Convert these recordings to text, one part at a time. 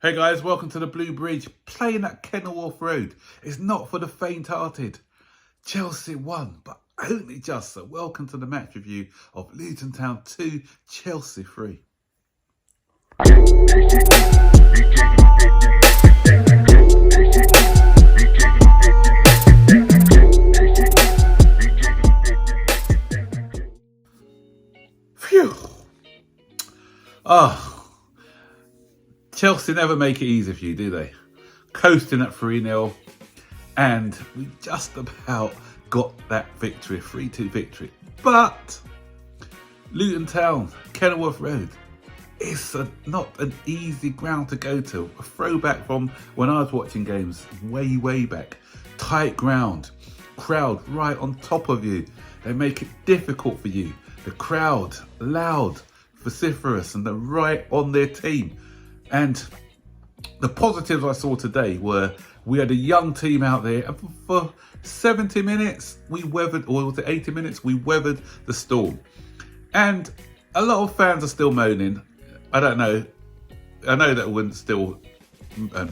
Hey guys, welcome to the Blue Bridge, playing at Kenilworth Road. It's not for the faint-hearted. Chelsea won, but only just. So welcome to the match review of Luton Town 2, Chelsea 3. Phew. Chelsea never make it easy for you, do they? Coasting at 3-0, and we just about got that victory, 3-2 victory. But Luton Town, Kenilworth Road, it's not an easy ground to go to. A throwback from when I was watching games way back. Tight ground, crowd right on top of you. They make it difficult for you. The crowd, loud, vociferous, and they're right on their team. And the positives I saw today were we had a young team out there, and for 70 minutes we weathered, or was it 80 minutes, we weathered the storm. And a lot of fans are still moaning. I don't know. I know that wouldn't still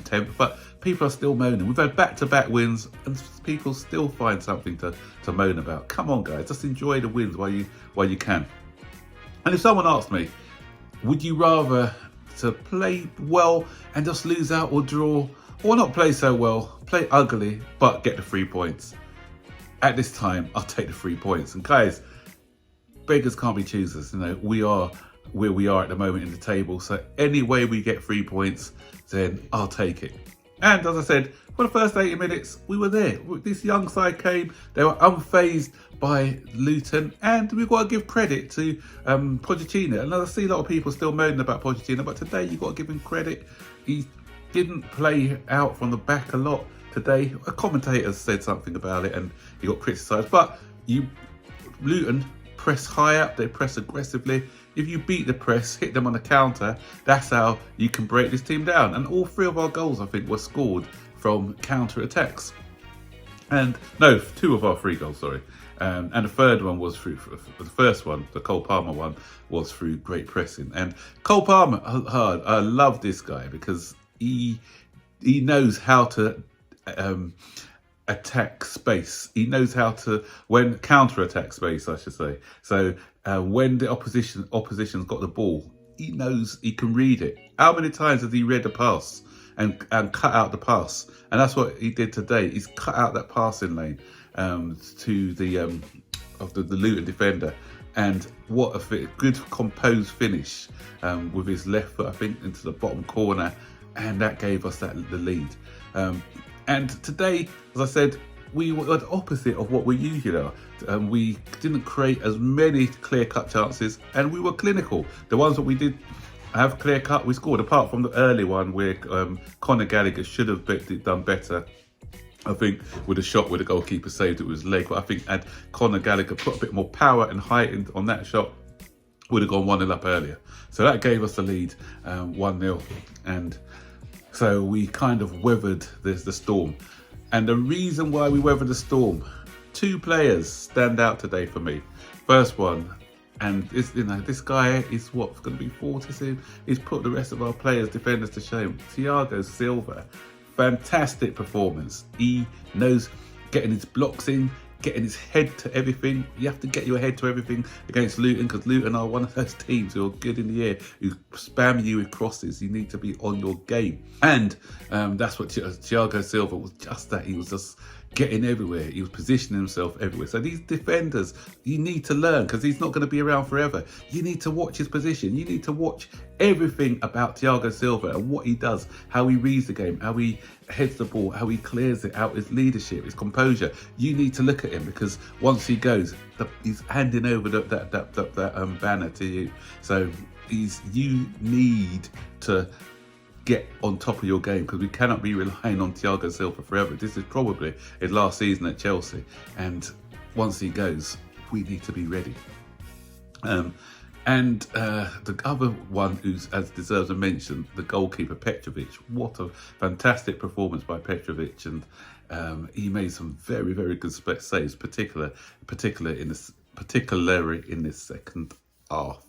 tempt, but people are still moaning. We've had back-to-back wins, and people still find something to moan about. Come on, guys, just enjoy the wins while you can. And if someone asked me, would you rather to play well and just lose out or draw, or not play so well, play ugly but get the 3 points? At this time, I'll take the 3 points. And guys, beggars can't be choosers. You know, we are where we are at the moment in the table, so any way we get 3 points, then I'll take it. And as I said, for the first 80 minutes, we were there. This young side came, they were unfazed by Luton, and we've got to give credit to Pochettino. And I see a lot of people still moaning about Pochettino, but today you've got to give him credit. He didn't play out from the back a lot today. A commentator said something about it and he got criticised, but Luton press high up, they press aggressively. If you beat the press, hit them on the counter, that's how you can break this team down. And all 3 of our goals, I think, were scored from counter-attacks. And no, 2 of our 3 goals, sorry. And the third one was through, the first one, the Cole Palmer one, was through great pressing. And Cole Palmer, I love this guy because he knows how to attack space. He knows how to, when counter-attack space, I should say. So when the opposition's got the ball, he knows, he can read it. How many times has he read the pass and cut out the pass? And that's what he did today. He's cut out that passing lane to the Luton defender. And what a good composed finish with his left foot, I think, into the bottom corner. And that gave us the lead. And today, as I said, we were the opposite of what we usually are. We didn't create as many clear-cut chances, and we were clinical. The ones that we did have clear-cut, we scored, apart from the early one where Conor Gallagher should have done better. I think with a shot where the goalkeeper saved it with his leg, but I think had Conor Gallagher put a bit more power and height on that shot, would have gone 1-0 up earlier. So that gave us the lead, 1-0. And so we kind of weathered the storm. And the reason why we weathered the storm, 2 players stand out today for me. First one, and this guy is what's going to be 40 soon. He's put the rest of our players, defenders, to shame. Thiago Silva, fantastic performance. He knows getting his blocks in, getting his head to everything. You have to get your head to everything against Luton, because Luton are one of those teams who are good in the air, who spam you with crosses. You need to be on your game. And that's what Thiago Silva was, just that. He was just getting everywhere. He was positioning himself everywhere. So these defenders, you need to learn, because he's not going to be around forever. You need to watch his position. You need to watch everything about Thiago Silva and what he does, how he reads the game, how he heads the ball, how he clears it out, his leadership, his composure. You need to look at him, because once he goes, he's handing over that banner to you. So you need to get on top of your game, because we cannot be relying on Thiago Silva forever. This is probably his last season at Chelsea, and once he goes, we need to be ready. And the other one who deserves a mention, the goalkeeper Petrovic. What a fantastic performance by Petrovic, and he made some very good saves, particularly in this second half.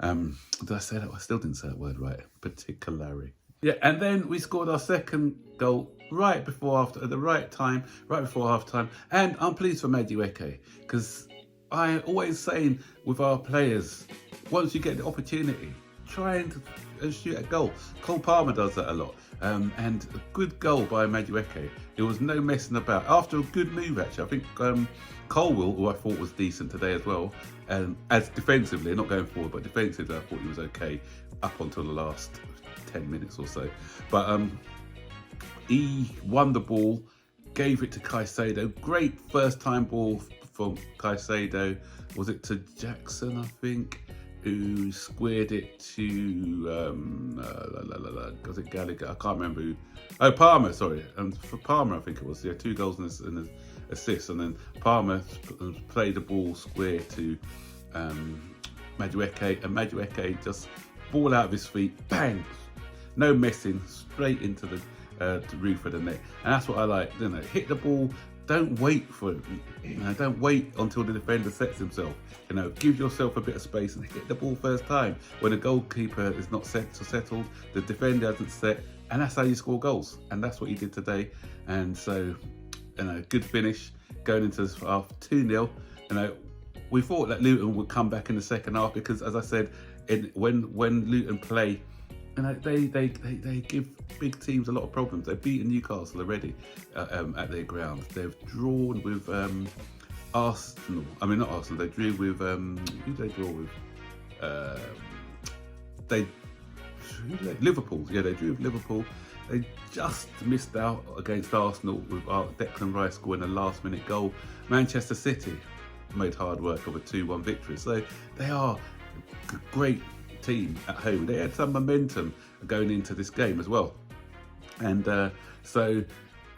Did I say that? I still didn't say that word right. Particularly. Yeah, and then we scored our second goal right before after at the right time, right before half time. And I'm pleased for Madueke, because I always saying with our players, once you get the opportunity, try and shoot a goal. Cole Palmer does that a lot. And a good goal by Madueke. It was no messing about. After a good move, actually, I think Colwell, who I thought was decent today as well, as defensively, not going forward, but defensively, I thought he was okay up until the last 10 minutes or so. But he won the ball, gave it to Caicedo. Great first time ball from Caicedo. Was it to Jackson, I think, who squared it to was it Gallagher? I can't remember who. Oh, Palmer, sorry. And for Palmer, I think it was. Yeah, 2 goals and an assist. And then Palmer played the ball square to Madueke, and Madueke just ball out of his feet, bang, no messing, straight into the roof of the net. And that's what I like, you know, hit the ball, don't wait for it, you know, don't wait until the defender sets himself, you know, give yourself a bit of space and hit the ball first time. When the goalkeeper is not settled, the defender hasn't set, and that's how you score goals. And that's what he did today. And so, you know, good finish going into this half, 2-0. You know, we thought that Luton would come back in the second half because, as I said, when Luton play, you know, they give big teams a lot of problems. They've beaten Newcastle already at their ground. They've drawn with Arsenal. I mean, not Arsenal. They drew with who did they draw with? Liverpool. Yeah, they drew with Liverpool. They just missed out against Arsenal with Declan Rice scoring a last-minute goal. Manchester City made hard work of a 2-1 victory. So they are a great team at home. They had some momentum going into this game as well. And so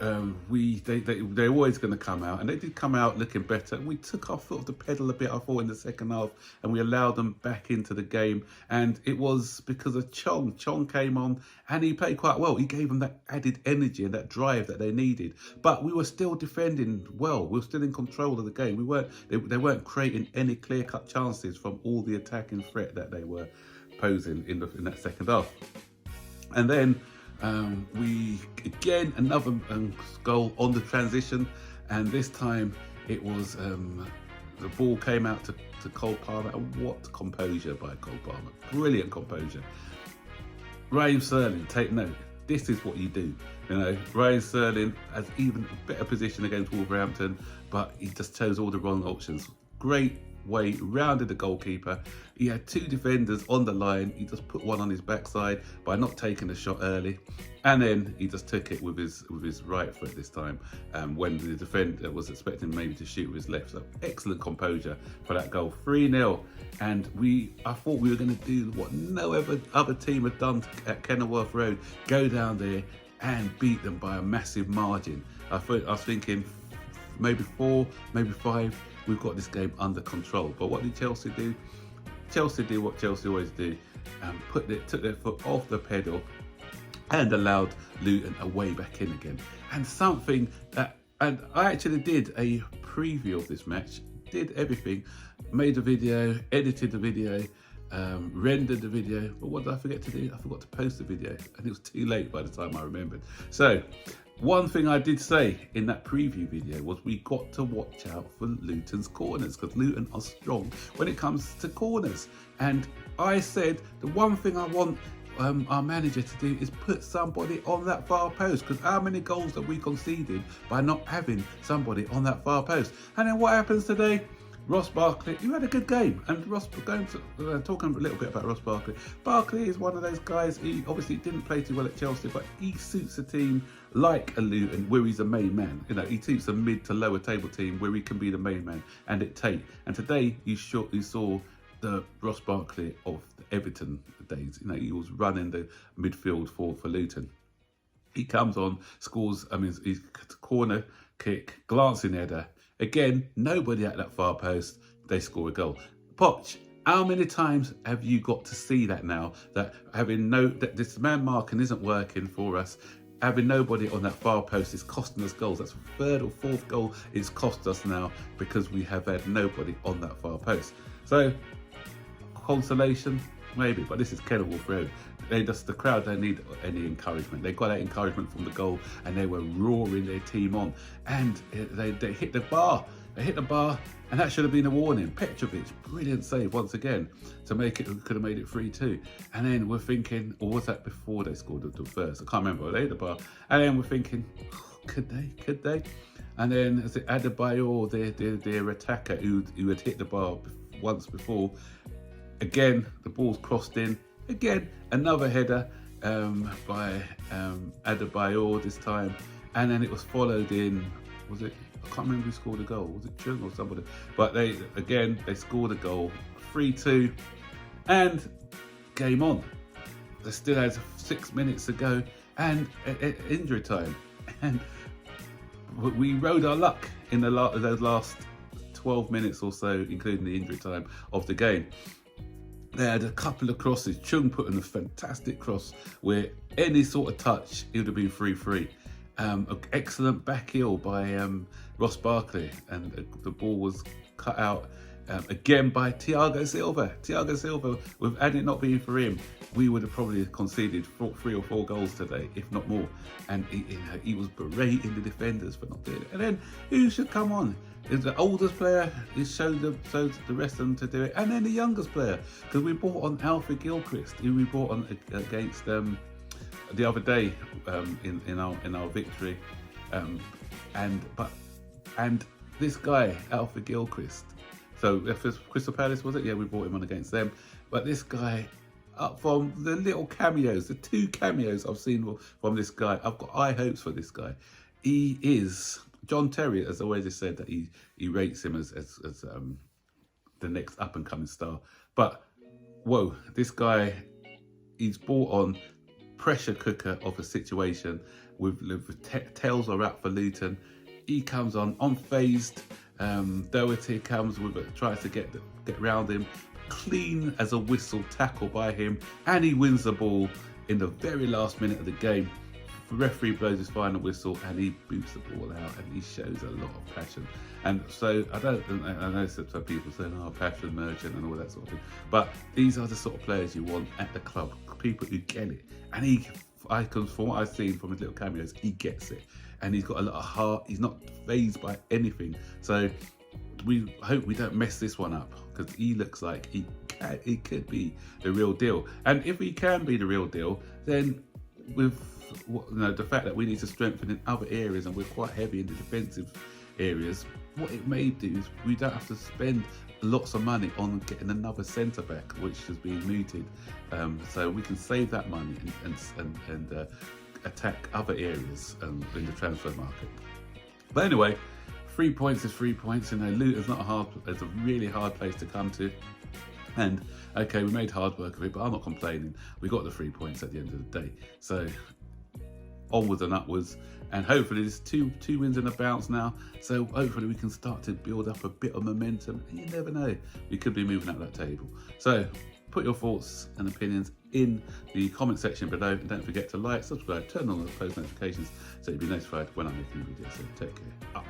they're always going to come out, and they did come out looking better. We took our foot off the pedal a bit, I thought, in the second half, and we allowed them back into the game. And it was because of Chong. Chong came on, and he played quite well. He gave them that added energy and that drive that they needed. But we were still defending well. We were still in control of the game. They weren't creating any clear-cut chances from all the attacking threat that they were posing in that second half. And then we again another goal on the transition, and this time it was the ball came out to Cole Palmer, and what composure by Cole Palmer, brilliant composure. Raheem Sterling, take note, this is what you do. You know, Raheem Sterling has even a better position against Wolverhampton, but he just chose all the wrong options. Great way, rounded the goalkeeper. He had 2 defenders on the line. He just put one on his backside by not taking the shot early, and then he just took it with his right foot this time, when the defender was expecting maybe to shoot with his left. So excellent composure for that goal. 3-0, and I thought we were going to do what no other team had done at Kenilworth Road, go down there and beat them by a massive margin. I was thinking maybe 4, maybe 5. We've got this game under control. But what did Chelsea do? Chelsea did what Chelsea always do, and took their foot off the pedal and allowed Luton away back in again. And and I actually did a preview of this match, did everything, made a video, edited the video, rendered the video, but what did I forget to do? I forgot to post the video, and it was too late by the time I remembered. So one thing I did say in that preview video was we got to watch out for Luton's corners, because Luton are strong when it comes to corners. And I said the one thing I want our manager to do is put somebody on that far post, because how many goals have we conceded by not having somebody on that far post? And then what happens today? Ross Barkley, you had a good game. And talking a little bit about Ross Barkley. Barkley is one of those guys, he obviously didn't play too well at Chelsea, but he suits a team like a Luton where he's a main man. You know, he suits a mid to lower table team where he can be the main man and dictate. And today you saw the Ross Barkley of the Everton days. You know, he was running the midfield for Luton. He comes on, scores, he's corner kick, glancing header. Again, nobody at that far post, they score a goal. Poch, how many times have you got to see that now? That this man marking isn't working for us. Having nobody on that far post is costing us goals. That's the 3rd or 4th goal it's cost us now because we have had nobody on that far post. So, consolation, maybe, but this is Kenilworth Road. The crowd don't need any encouragement. They got that encouragement from the goal, and they were roaring their team on, and they hit the bar. They hit the bar, and that should have been a warning. Petrovic, brilliant save once again to make it. Could have made it 3-2. And then we're thinking, or was that before they scored the first? I can't remember. They hit the bar, and then we're thinking, could they? And then Adebayor, their attacker, who had hit the bar once before, again the ball's crossed in. Again, another header by Adebayor this time, and then it was followed in. Was it? I can't remember who scored a goal. Was it Chung or somebody? But they scored a goal, 3-2, and game on. They still had 6 minutes to go, and injury time, and we rode our luck in those last 12 minutes or so, including the injury time of the game. They had a couple of crosses. Chung put in a fantastic cross where any sort of touch, it would have been 3-3. An excellent back heel by Ross Barkley, and the ball was cut out again by Thiago Silva. Thiago Silva, had it not been for him, we would have probably conceded 3 or 4 goals today, if not more. And he was berating the defenders for not doing it. And then who should come on? Is the oldest player, he showed the rest of them to do it, and then the youngest player, because we brought on Alfred Gilchrist, who we brought on against the other day in our victory, and this guy Alfred Gilchrist. So if it's Crystal Palace, was it? Yeah, we brought him on against them. But this guy, up from the little cameos, the 2 cameos I've seen from this guy, I've got high hopes for this guy. He is. John Terry has always said that he rates him as the next up and coming star. But whoa, this guy, he's brought on pressure cooker of a situation with tails are out for Luton. He comes on unfazed. Doherty comes tries to get round him. Clean as a whistle tackle by him, and he wins the ball in the very last minute of the game. The referee blows his final whistle, and he boots the ball out, and he shows a lot of passion. And so I know some people saying, "Oh, passion merchant" and all that sort of thing. But these are the sort of players you want at the club, people who get it. And from what I've seen from his little cameos, he gets it, and he's got a lot of heart. He's not fazed by anything. So we hope we don't mess this one up, because he looks like he could be the real deal. And if he can be the real deal, then with the fact that we need to strengthen in other areas, and we're quite heavy in the defensive areas, what it may do is we don't have to spend lots of money on getting another centre back, which has been mooted. So we can save that money and attack other areas in the transfer market. But anyway, 3 points is 3 points. Luton's it's a really hard place to come to. And okay, we made hard work of it, but I'm not complaining. We got the 3 points at the end of the day. So onwards and upwards, and hopefully there's two wins and a bounce now, so hopefully we can start to build up a bit of momentum. You never know, we could be moving up that table. So put your thoughts and opinions in the comment section below, and don't forget to like, subscribe, turn on the post notifications so you'll be notified when I'm making videos. So take care. Up.